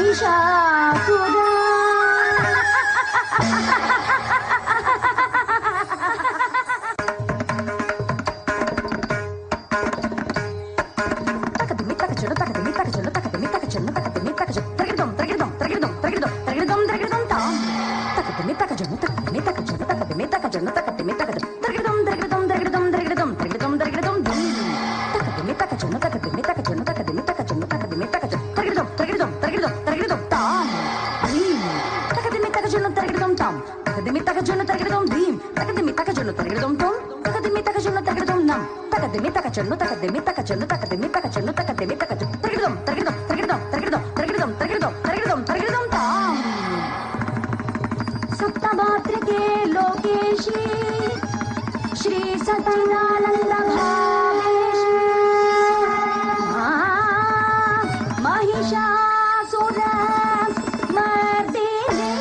महिषासुरा सप्तमात्रके लोकेशी श्री सचिदानंद भावेशी महिषासुर मर्दिनी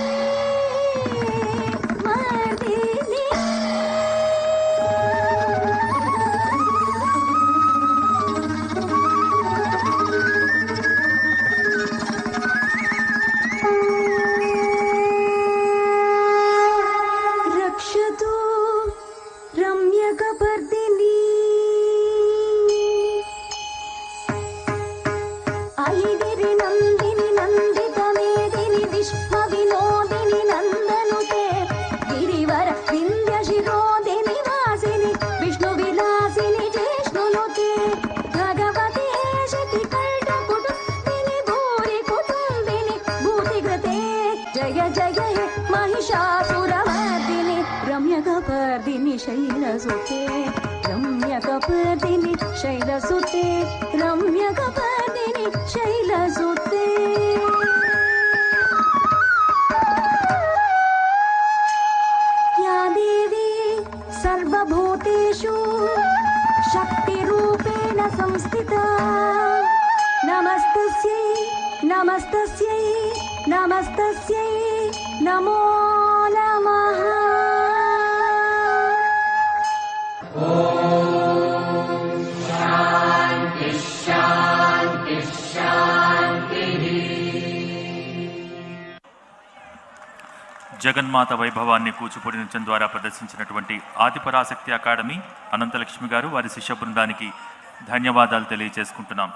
मर्दिनी रक्षतु रम्यकपर्दिनी ऐगिरि नन्दिनि नन्दितमेदिनि विश्वविनोदिनि नन्दनुते गिरिवर विन्ध्यशिरोदिनि वासिनि विष्णुविलासिनि जिष्णुनुते भगवते शतिकल्पकुटुम्बिनि भूरि कुटुम्बिनि भूतिकृते जय जय हे महिषासुरमर्दिनि रम्यकपर्दिनि शैलसुते रम्यकपर्दिनि शैलसुते रम्यकपर्दिनि शैलसुते या देवी सर्वभूतेषु शक्तिरूपेण संस्थिता नमस्तस्यै नमस्तस्यै नमस्तस्यै नमो नमः జగన్మాత వైభవాన్ని కూచిపూడి నృత్యం ద్వారా ప్రదర్శించినటువంటి ఆదిపరాశక్తి అకాడమీ అనంతలక్ష్మి గారు వారి శిష్య బృందానికి ధన్యవాదాలు తెలియజేసుకుంటున్నాం.